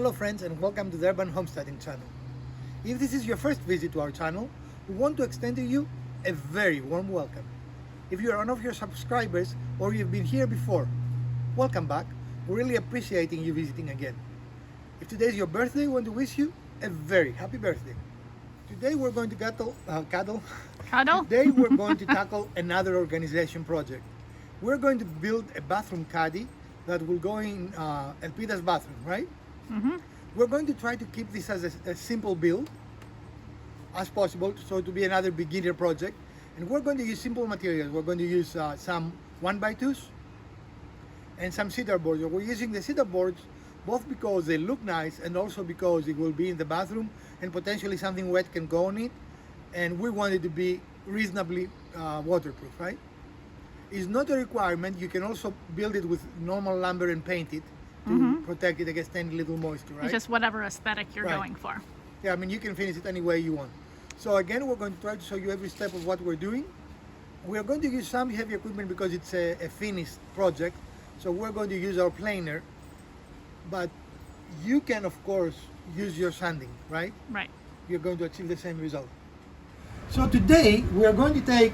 Hello friends, and welcome to the Urban Homesteading channel. If this is your first visit to our channel, we want to extend to you a very warm welcome. If you are one of your subscribers or you've been here before, welcome back. We're really appreciating you visiting again. If today is your birthday, we want to wish you a very happy birthday. Today we're going to Cuddle? Today we're going to tackle another organization project. We're going to build a bathroom caddy that will go in Elpida's bathroom, right? Mm-hmm. We're going to try to keep this as a simple build as possible, so to be another beginner project. And we're going to use simple materials. We're going to use some 1x2s and some cedar boards. We're using the cedar boards both because they look nice and also because it will be in the bathroom and potentially something wet can go on it. And we want it to be reasonably waterproof, right? It's not a requirement. You can also build it with normal lumber and paint it to protect it against any little moisture, right? It's just whatever aesthetic you're Right. going for. Yeah, I mean, you can finish it any way you want. So again, we're going to try to show you every step of what we're doing. We are going to use some heavy equipment because it's a finished project. So we're going to use our planer, but you can, of course, use your sanding, right? Right. You're going to achieve the same result. So today, we are going to take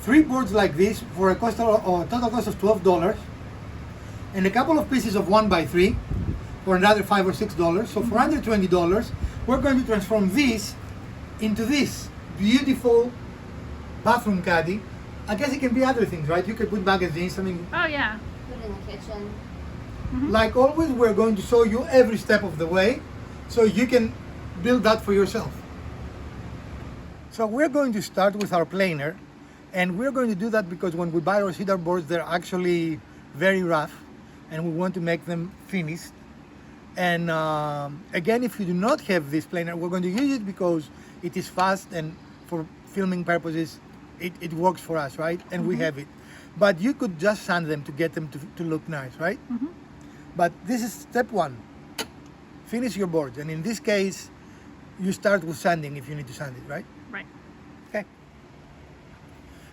3 boards like this for a total cost of $12, and a couple of pieces of 1x3 for another $5 or $6. So for under $20, we're going to transform this into this beautiful bathroom caddy. I guess it can be other things, right? You could put magazines, I mean, Oh yeah. Put it in the kitchen. like always, we're going to show you every step of the way so you can build that for yourself. So we're going to start with our planer, and we're going to do that because when we buy our cedar boards, they're actually very rough and we want to make them finished. And again, if you do not have this planer, we're going to use it because it is fast and for filming purposes, it works for us, right? And we have it. But you could just sand them to get them to look nice, right? But this is step 1. Finish your boards. And in this case, you start with sanding if you need to sand it, right? Right. Okay.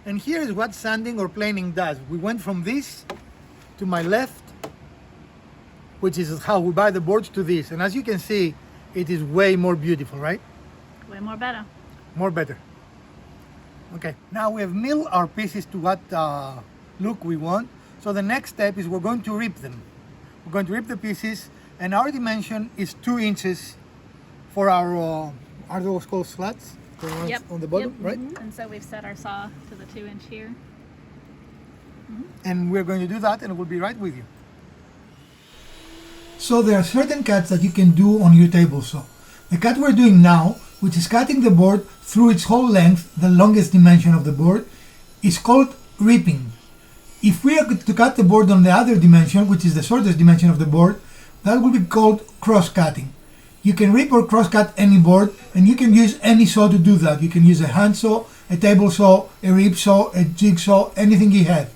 And here is what sanding or planing does. We went from this to my left, which is how we buy the boards, to this. And as you can see, it is way more beautiful, right? Way more better. More better. Okay, now we have milled our pieces to what look we want. So the next step is we're going to rip them. We're going to rip the pieces, and our dimension is 2 inches for our, are those called slats? The ones Yep. on the bottom, Yep. right? And so we've set our saw to the 2-inch here. And we're going to do that, and we'll be right with you. So there are certain cuts that you can do on your table saw. The cut we're doing now, which is cutting the board through its whole length, the longest dimension of the board, is called ripping. If we are to cut the board on the other dimension, which is the shortest dimension of the board, that will be called cross-cutting. You can rip or cross-cut any board, and you can use any saw to do that. You can use a hand saw, a table saw, a rip saw, a jigsaw, anything you have.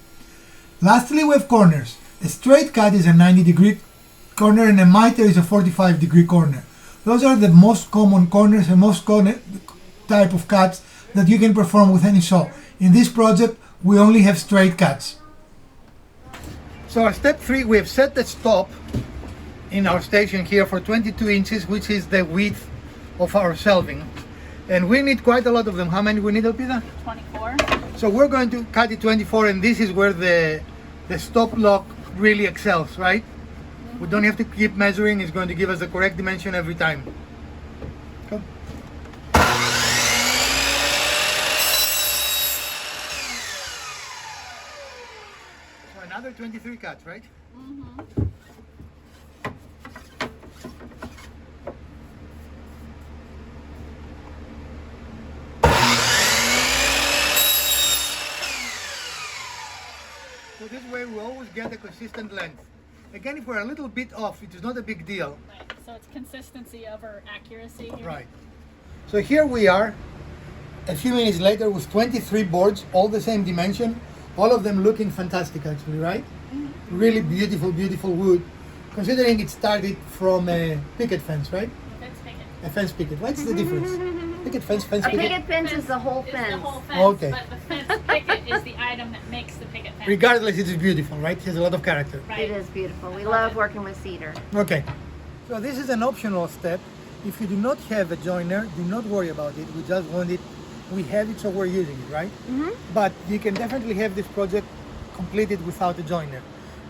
Lastly, we have corners. A straight cut is a 90-degree corner, and a miter is a 45-degree corner. Those are the most common corners and most common type of cuts that you can perform with any saw. In this project, we only have straight cuts. So our step 3, we have set the stop in our station here for 22 inches, which is the width of our shelving. And we need quite a lot of them. How many we need, Elpida? 24. So we're going to cut it 24, and this is where the stop lock really excels, right? We don't have to keep measuring. It's going to give us the correct dimension every time. Go. So another 23 cuts, right? So this way we always get a consistent length. Again, if we're a little bit off, it is not a big deal. Right. So it's consistency over accuracy here. Right. So here we are, a few minutes later, with 23 boards, all the same dimension, all of them looking fantastic actually, right? Really beautiful, beautiful wood, considering it started from a picket fence, right? Fence picket. A fence picket. What's the difference? Picket fence, fence A picket? picket fence is the whole It's the fence. whole fence, Okay. but the fence picket is the item that makes the picket fence. Regardless, it is beautiful, right? It has a lot of character. Right. It is beautiful. We love working with cedar. Okay. So this is an optional step. If you do not have a joiner, do not worry about it. We just want it, we have it, so we're using it, right? But you can definitely have this project completed without a joiner.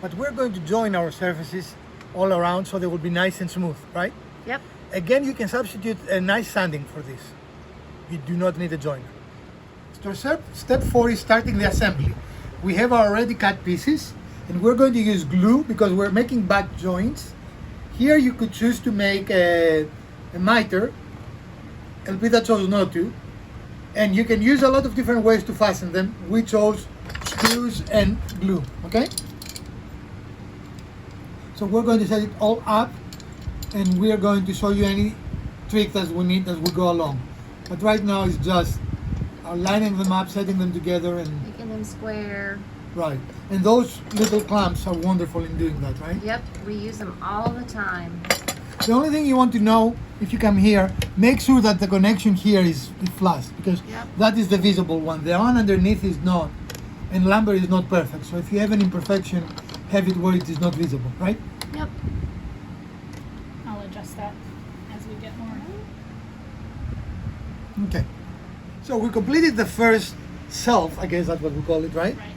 But we're going to join our surfaces all around so they will be nice and smooth, right? Yep. Again, you can substitute a nice sanding for this. You do not need a joiner. So step 4 is starting the assembly. We have our already cut pieces, and we're going to use glue because we're making back joints. Here you could choose to make a miter. Elpida chose not to. And you can use a lot of different ways to fasten them. We chose screws and glue, okay? So we're going to set it all up, and we are going to show you any tricks that we need as we go along. But right now it's just lining them up, setting them together, and Making them square. right. And those little clamps are wonderful in doing that, right? Yep. We use them all the time. The only thing you want to know if you come here, make sure that the connection here is flush, because Yep. that is the visible one. The one underneath is not, and lumber is not perfect. So if you have an imperfection, have it where it is not visible, right? Yep. I'll adjust that as we get more. Okay. So we completed the first shelf, I guess that's what we call it, right? Right.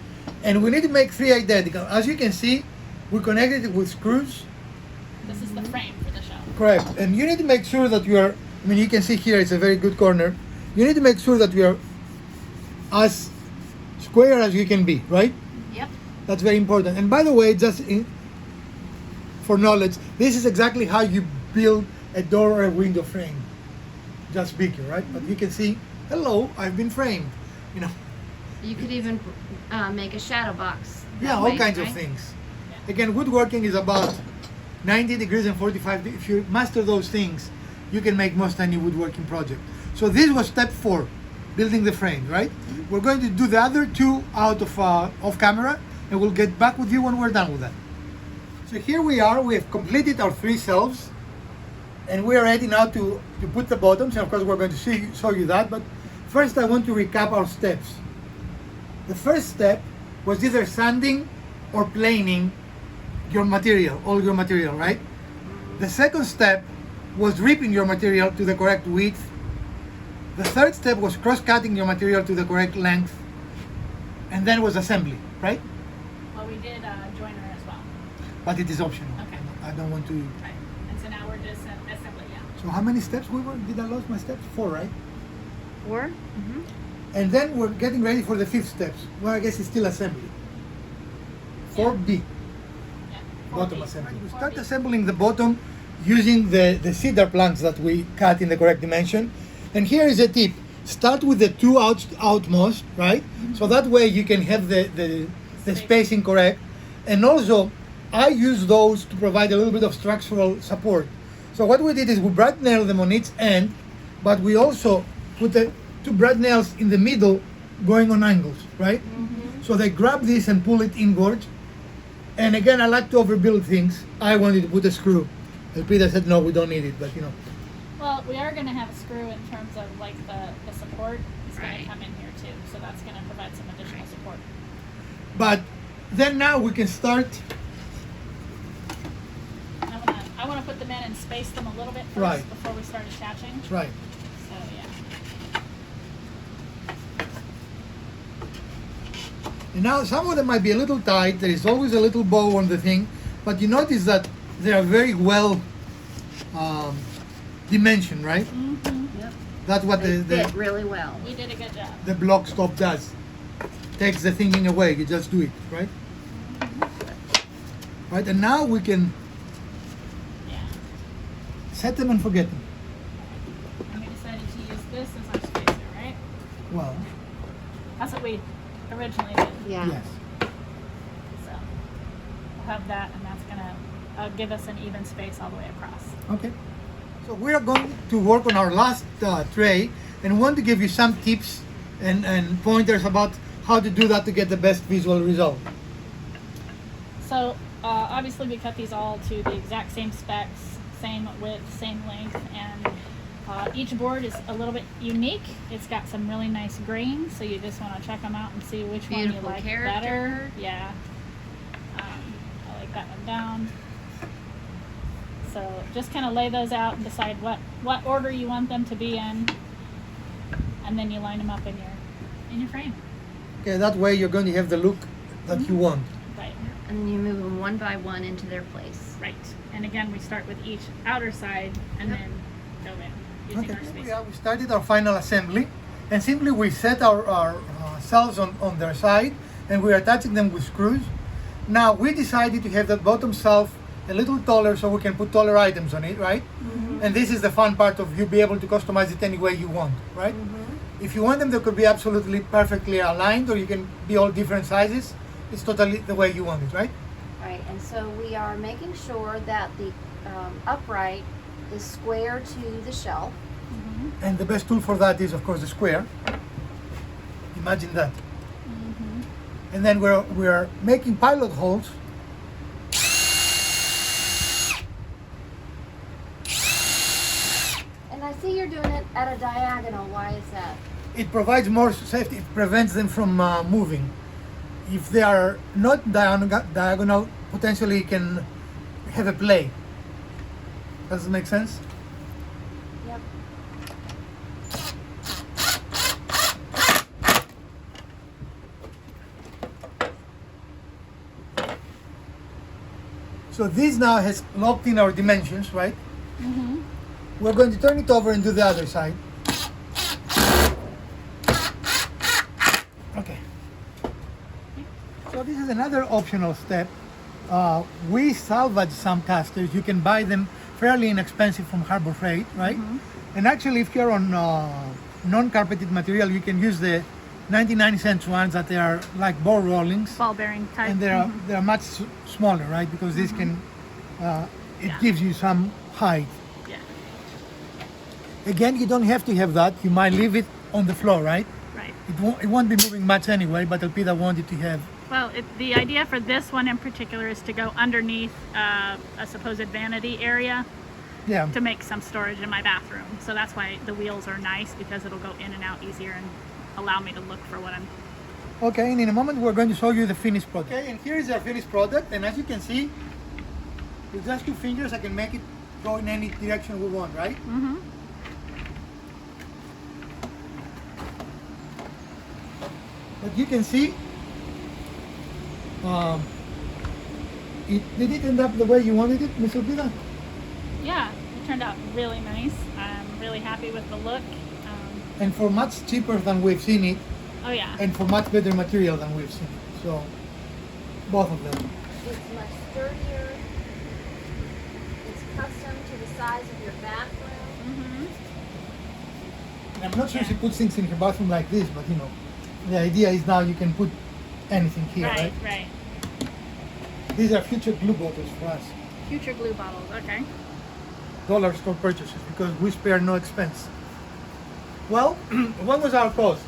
And we need to make 3 identical. As you can see, we connected it with screws. This is the frame for the shelf. Correct. And you need to make sure that you are, I mean, you can see here it's a very good corner. You need to make sure that you are as square as you can be, right? Yep. That's very important. And by the way, for knowledge, this is exactly how you build a door or a window frame. Just bigger, right? But you can see, hello, I've been framed. You know, You could even make a shadow box. yeah, that all way, kinds of right? things. Again, woodworking is about 90 degrees and 45 degrees. If you master those things, you can make most any woodworking project. So this was step 4, building the frame, right? We're going to do the other 2 out of off camera, and we'll get back with you when we're done with that. So here we are. We have completed our 3 shelves, and we are ready now to put the bottoms. And of course, we're going to show you that. But first, I want to recap our steps. The first step was either sanding or planing your material, all your material, right? The second step was ripping your material to the correct width. The third step was cross-cutting your material to the correct length. And then was assembly, right? Well, we did joiner as well. But it is optional. Okay. I don't want to. Right. And so now we're just assembly, yeah. So how many steps we were? Did I lose my steps? 4, right? 4. And then we're getting ready for the 5th steps. Well, I guess it's still assembly. 4B. Yeah. Bottom 4B. assembly. We 4B. start assembling the bottom using the cedar planks that we cut in the correct dimension. And here is a tip. Start with the 2 outmost, right? So that way you can have the spacing correct. And also, I use those to provide a little bit of structural support. So what we did is we brad nailed them on each end, but we also put the 2 brad nails in the middle going on angles, right? So they grab this and pull it inward. And again, I like to overbuild things. I wanted to put a screw. Elpida said, no, we don't need it, but you know. Well, we are going to have a screw in terms of like the support is going Right. to come in here too. So that's going to provide some additional support. But then now we can start. I want to put them in and space them a little bit first Right. before we start attaching. Right. So yeah. And now some of them might be a little tight. There is always a little bow on the thing, but you notice that they are very well dimensioned, right? Yep. That's what They the fit really well. You did a good job. the block stop does. Takes the thinking away. You just do it, right? Right, and now we can Yeah. set them and forget them. And we decided to use this as our spacer, right? Well, That's what we originally did. Yeah. yes. So we'll have that, and that's going to give us an even space all the way across. Okay. So we are going to work on our last tray, and want to give you some tips and pointers about how to do that to get the best visual result. So obviously we cut these all to the exact same specs, same width, same length, and each board is a little bit unique. It's got some really nice grain, so you just want to check them out and see which one you Beautiful like character. better. Yeah. I like that one down. So just kind of lay those out and decide what order you want them to be in, and then you line them up in your frame. Okay, that way you're going to have the look that you want. Right. And then you move them one by one into their place. Right. And again, we start with each outer side and then go in using our space. We started our final assembly, and simply we set our cells on their side, and we're attaching them with screws. Now we decided to have that bottom shelf a little taller so we can put taller items on it, right? Mm-hmm. And this is the fun part of you be able to customize it any way you want, right? Mm-hmm. If you want them, they could be absolutely perfectly aligned, or you can be all different sizes. It's totally the way you want it, right? Right, and so we are making sure that the upright is square to the shelf. Mm-hmm. And the best tool for that is, of course, the square. Imagine that. Mm-hmm. And then we're making pilot holes. And I see you're doing it at a diagonal. Why is that? It provides more safety. It prevents them from moving. If they are not diagonal, potentially you can have a play. Does it make sense? Yep. So this now has locked in our dimensions, right? Mm-hmm. We're going to turn it over and do the other side. Okay. So this is another optional step. We salvage some casters. You can buy them fairly inexpensive from Harbor Freight, right? Mm-hmm. And actually, if you're on non-carpeted material, you can use the 99-cent ones that they are like ball rollings. Ball bearing type. And they're much smaller, right? Because this can, it gives you some height. Yeah. Again, you don't have to have that. You might leave it on the floor, right? Right. It won't be moving much anyway, but Elpida wanted to have. Well, the idea for this one in particular is to go underneath a supposed vanity area Yeah. to make some storage in my bathroom. So that's why the wheels are nice, because it'll go in and out easier and allow me to look for what I'm... Okay, and in a moment we're going to show you the finished product. Okay, and here is our finished product, and as you can see, with just 2 fingers I can make it go in any direction we want, right? Mm-hmm. But you can see, did it end up the way you wanted it, Miss Elpida? Yeah, it turned out really nice. I'm really happy with the look. And for much cheaper than we've seen it, Oh yeah. and for much better material than we've seen it. So, both of them. It's much sturdier. It's custom to the size of your bathroom. Mm-hmm. And I'm not sure she puts things in her bathroom like this, but you know, the idea is now you can put anything here, right? Right. These are future glue bottles for us. Future glue bottles, okay. Dollar store purchases, because we spare no expense. Well, what was our cost?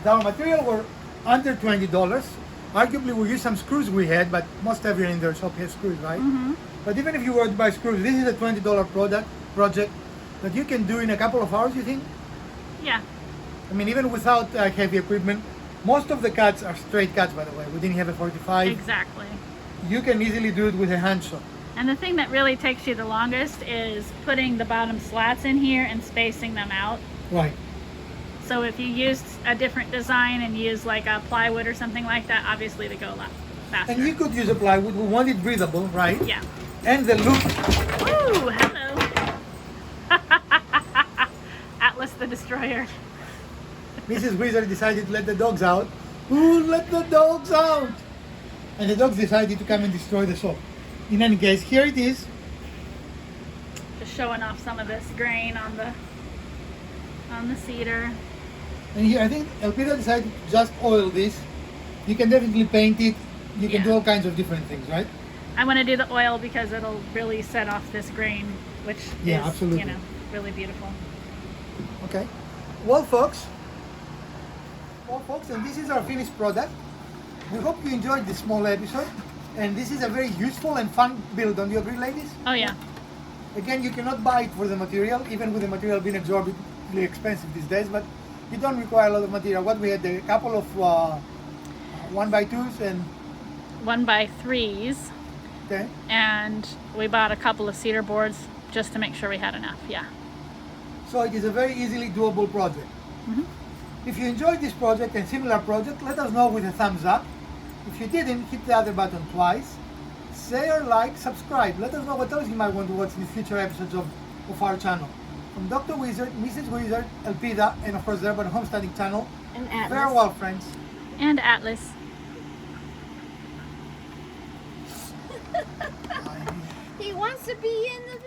Our material were under $20. Arguably we used some screws we had, but most everything in their shop has screws, right? Mm-hmm. But even if you were to buy screws, this is a $20 project that you can do in a couple of hours, you think? Yeah. I mean, even without heavy equipment, most of the cuts are straight cuts, by the way. We didn't have a 45. Exactly. You can easily do it with a hand saw. And the thing that really takes you the longest is putting the bottom slats in here and spacing them out. Right. So if you used a different design and used like a plywood or something like that, obviously they go a lot faster. And you could use a plywood. We want it breathable, right? Yeah. And the look. Ooh, hello. Atlas the Destroyer. Mrs. Wizard decided to let the dogs out. Ooh, let the dogs out! And the dogs decided to come and destroy the shop. In any case, here it is. Just showing off some of this grain on the cedar. And here, I think Elpida decided to just oil this. You can definitely paint it. You can do all kinds of different things, right? I want to do the oil because it'll really set off this grain, which is, absolutely. you know, really beautiful. Okay. Well, folks, and this is our finished product. We hope you enjoyed this small episode. And this is a very useful and fun build. Don't you agree, ladies? Oh, yeah. Again, you cannot buy it for the material, even with the material being exorbitantly expensive these days, but you don't require a lot of material. What we had, a couple of 1x2s and 1x3s. Okay. and we bought a couple of cedar boards just to make sure we had enough. Yeah. So it is a very easily doable project. Mhm. If you enjoyed this project and similar project, let us know with a thumbs up. If you didn't, hit the other button twice. Share, like, subscribe. Let us know what else you might want to watch in the future episodes of our channel. From Dr. Wizard, Mrs. Wizard, Elpida, and of course the Urban Homesteading channel. And Atlas. Farewell, friends. And Atlas. He wants to be in the